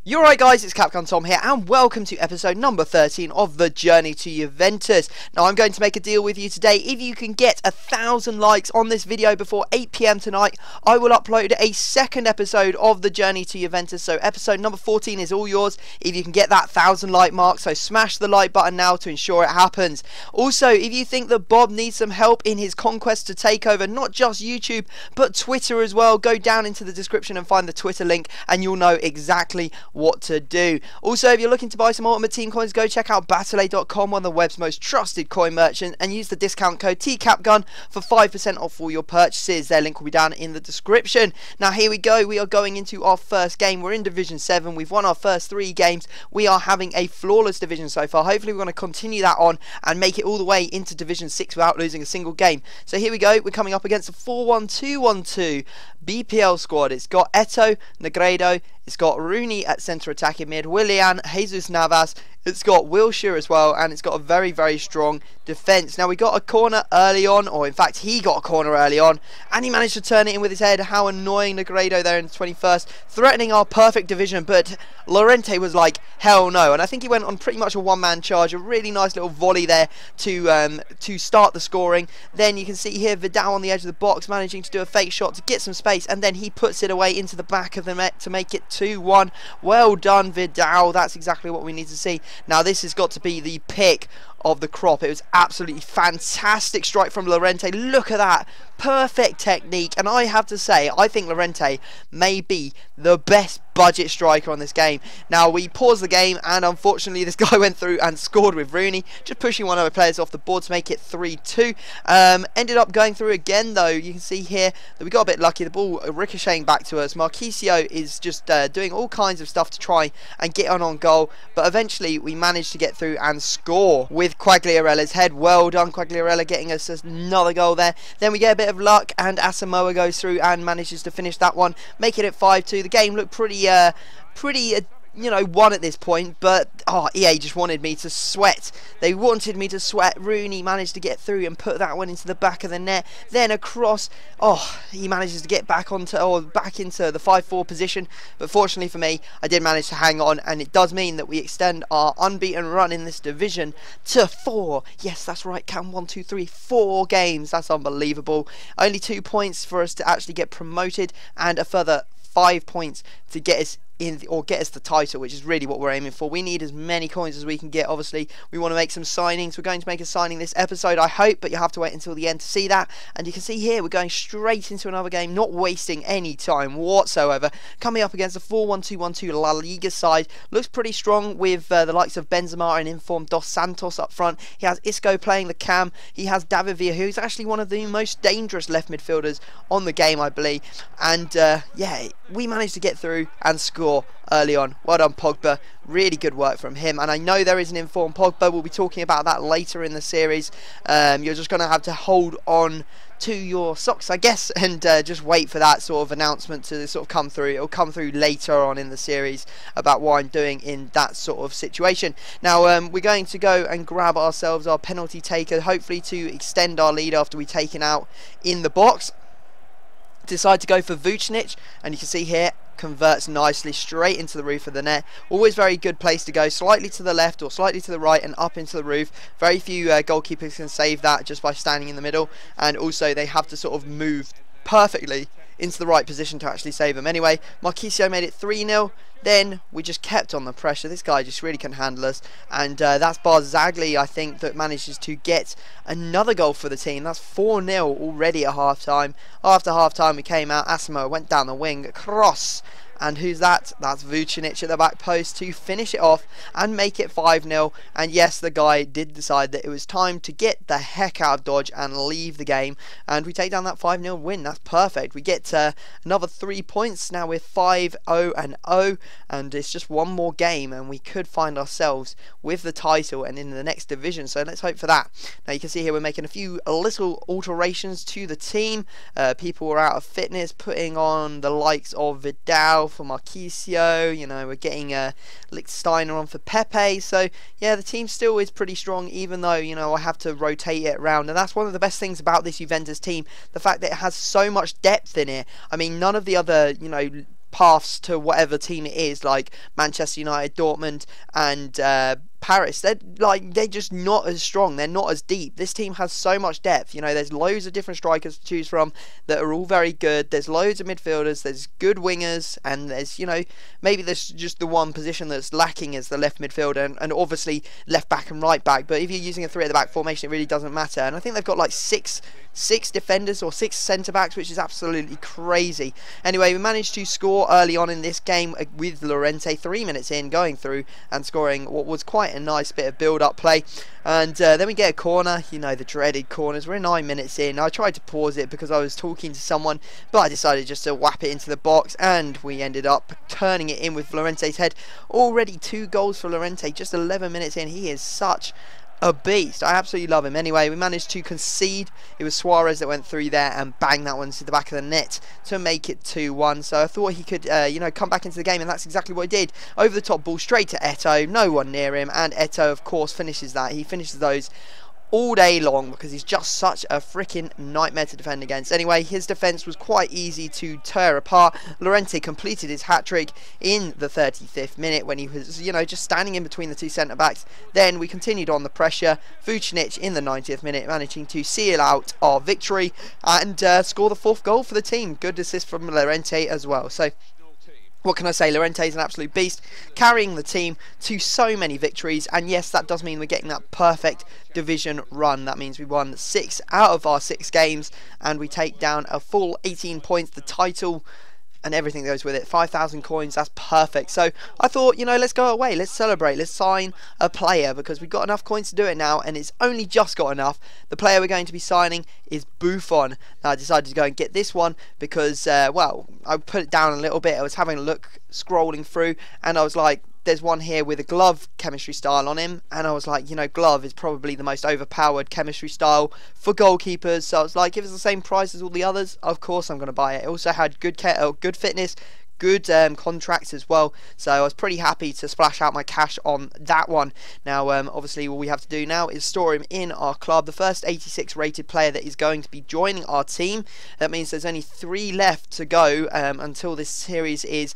You're right, guys, it's Capcom Tom here, and welcome to episode number 13 of The Journey to Juventus. Now, I'm going to make a deal with you today. If you can get 1,000 likes on this video before 8 PM tonight, I will upload a second episode of The Journey to Juventus. So episode number 14 is all yours if you can get that 1,000 like mark. So smash the like button now to ensure it happens. Also, if you think that Bob needs some help in his quest to take over not just YouTube, but Twitter as well, go down into the description and find the Twitter link, and you'll know exactly what to do. Also, if you're looking to buy some Ultimate Team coins, go check out battle8.com, one of the web's most trusted coin merchants, and use the discount code TCAPGUN for 5% off all your purchases. Their link will be down in the description. Now, here we go. We are going into our first game. We're in Division 7. We've won our first 3 games. We are having a flawless division so far. Hopefully, we're going to continue that on and make it all the way into Division 6 without losing a single game. So here we go. We're coming up against a 4-1-2-1-2 BPL squad. It's got Eto, Negredo, it's got Rooney at centre attacking mid, Willian, Jesus Navas, it's got Wilshere as well, and it's got a very, very strong defence. Now, we got a corner early on, or in fact, he got a corner early on, and he managed to turn it in with his head. How annoying, Negredo there in the 21st, threatening our perfect division, but Llorente was like, hell no, and I think he went on pretty much a one-man charge, a really nice little volley there to start the scoring. Then you can see here Vidal on the edge of the box, managing to do a fake shot to get some space, and then he puts it away into the back of the net to make it 2-1. Well done, Vidal. That's exactly what we need to see. Now, this has got to be the pick of the crop. It was absolutely fantastic strike from Llorente. Look at that, perfect technique, and I have to say, I think Llorente may be the best budget striker on this game. Now, we paused the game, and unfortunately this guy went through and scored with Rooney, just pushing one of the players off the board to make it 3-2. Ended up going through again, though. You can see here that we got a bit lucky. The ball ricocheting back to us. Marquisio is just doing all kinds of stuff to try and get on goal, but eventually we managed to get through and score with Quagliarella's head. Well done, Quagliarella, getting us another goal there. Then we get a bit of luck, and Asamoah goes through and manages to finish that one, making it 5-2. The game looked pretty you know, won at this point, but EA just wanted me to sweat. They wanted me to sweat. Rooney managed to get through and put that one into the back of the net. Then across, he manages to get back into the 5-4 position. But fortunately for me, I did manage to hang on, and it does mean that we extend our unbeaten run in this division to 4. Yes, that's right. Count 1, 2, 3, 4 games. That's unbelievable. Only 2 points for us to actually get promoted, and a further 5 points to get us get us the title, which is really what we're aiming for. We need as many coins as we can get. Obviously, we want to make some signings. We're going to make a signing this episode, I hope, but you have to wait until the end to see that. And you can see here, we're going straight into another game, not wasting any time whatsoever. Coming up against a 4-1-2-1-2 La Liga side. Looks pretty strong with the likes of Benzema and informed Dos Santos up front. He has Isco playing the cam. He has David Villa, who's actually one of the most dangerous left midfielders on the game, I believe. And yeah, we managed to get through and score early on. Well done, Pogba. Really good work from him. And I know there is an informed Pogba. We'll be talking about that later in the series. You're just going to have to hold on to your socks, I guess, and just wait for that sort of announcement to sort of come through. It'll come through later on in the series about what I'm doing in that sort of situation. Now, we're going to go and grab ourselves our penalty taker, hopefully to extend our lead after we've taken out in the box. Decide to go for Vucinic, and you can see here, converts nicely straight into the roof of the net. Always very good place to go, slightly to the left or slightly to the right and up into the roof. Very few goalkeepers can save that just by standing in the middle, and also they have to sort of move perfectly into the right position to actually save them. Anyway, Marquisio made it 3-0. Then we just kept on the pressure. This guy just really couldn't handle us, and that's Barzagli, I think, that manages to get another goal for the team. That's 4-0 already at half-time. After half-time, we came out. Asamoah went down the wing, cross, and who's that? That's Vucinic at the back post to finish it off and make it 5-0. And yes, the guy did decide that it was time to get the heck out of Dodge and leave the game. And we take down that 5-0 win. That's perfect. We get another 3 points. Now we're 5-0-0. And it's just one more game, and we could find ourselves with the title and in the next division. So let's hope for that. Now you can see here we're making a few little alterations to the team. People were out of fitness, putting on the likes of Vidal for Marquisio. You know, we're getting Lichtsteiner on for Pepe. So yeah, the team still is pretty strong, even though, you know, I have to rotate it around. And that's one of the best things about this Juventus team, the fact that it has so much depth in it. I mean, none of the other, you know, paths to whatever team it is, like Manchester United, Dortmund, and Paris. They're just not as strong. They're not as deep. This team has so much depth. You know, there's loads of different strikers to choose from that are all very good. There's loads of midfielders. There's good wingers, and there's, you know, maybe there's just the one position that's lacking is the left midfielder, and obviously left back and right back. But if you're using a 3 at the back formation, it really doesn't matter. And I think they've got like six defenders or 6 centre backs, which is absolutely crazy. Anyway, we managed to score early on in this game with Llorente 3 minutes in, going through and scoring what was quite a nice bit of build-up play. And then we get a corner, you know, the dreaded corners. We're 9 minutes in. I tried to pause it because I was talking to someone, but I decided just to whap it into the box, and we ended up turning it in with Llorente's head. Already 2 goals for Llorente, just 11 minutes in. He is such a beast. I absolutely love him. Anyway, we managed to concede. It was Suarez that went through there and banged that one to the back of the net to make it 2-1. So I thought he could, you know, come back into the game, and that's exactly what he did. Over the top ball, straight to Eto'o. No one near him, and Eto'o, of course, finishes that. He finishes those all day long because he's just such a freaking nightmare to defend against. Anyway, his defence was quite easy to tear apart. Llorente completed his hat-trick in the 35th minute when he was, you know, just standing in between the 2 centre-backs. Then we continued on the pressure. Vucinic in the 90th minute managing to seal out our victory and score the 4th goal for the team. Good assist from Llorente as well. So what can I say? Llorente is an absolute beast, carrying the team to so many victories. And yes, that does mean we're getting that perfect division run. That means we won 6 out of our 6 games, and we take down a full 18 points, the title, and everything that goes with it. 5,000 coins, that's perfect. So I thought, you know, let's go away, let's celebrate, let's sign a player, because we've got enough coins to do it now, and it's only just got enough. The player we're going to be signing is Buffon. Now I decided to go and get this one because, well, I put it down a little bit. I was having a look, scrolling through, and I was like, there's one here with a glove chemistry style on him, and I was like, you know, glove is probably the most overpowered chemistry style for goalkeepers. So I was like, if it's the same price as all the others, of course I'm going to buy it. It also had good fitness, good contracts as well, so I was pretty happy to splash out my cash on that one. Now obviously what we have to do now is store him in our club, the first 86 rated player that is going to be joining our team. That means there's only 3 left to go until this series is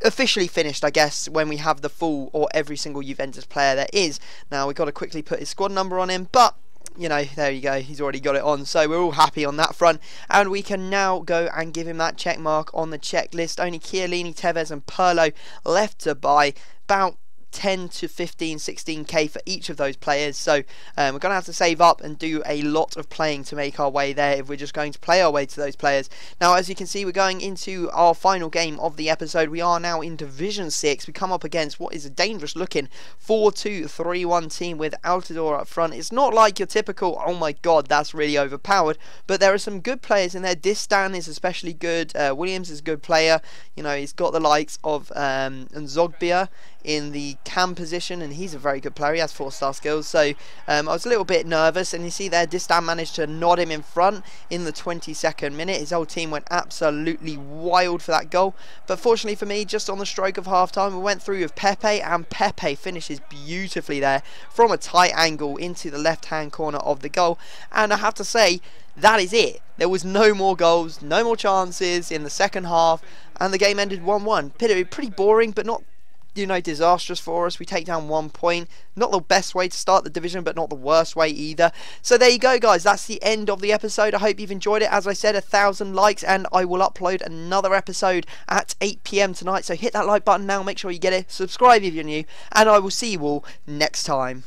officially finished, I guess, when we have the full or every single Juventus player there is. Now we've got to quickly put his squad number on him, but you know, there you go, he's already got it on, so we're all happy on that front, and we can now go and give him that check mark on the checklist. Only Chiellini, Tevez and Pirlo left to buy, about 10 to 15, 16k for each of those players. So we're going to have to save up and do a lot of playing to make our way there if we're just going to play our way to those players. Now, as you can see, we're going into our final game of the episode. We are now in Division 6. We come up against what is a dangerous looking 4-2-3-1 team with Altidore up front. It's not like your typical, oh my god, that's really overpowered, but there are some good players in there. Distan is especially good. Williams is a good player. You know, he's got the likes of Zogbia in the cam position, and he's a very good player. He has 4-star skills. So I was a little bit nervous, and you see there Distan managed to nod him in front in the 22nd minute. His whole team went absolutely wild for that goal, but fortunately for me, just on the stroke of half time, we went through with Pepe, and Pepe finishes beautifully there from a tight angle into the left hand corner of the goal. And I have to say, that is it. There was no more goals, no more chances in the second half, and the game ended 1-1. Pretty boring, but not, you know, disastrous for us. We take down 1 point. Not the best way to start the division, but not the worst way either. So there you go, guys. That's the end of the episode. I hope you've enjoyed it. As I said, 1,000 likes, and I will upload another episode at 8 PM tonight. So hit that like button now. Make sure you get it. Subscribe if you're new, and I will see you all next time.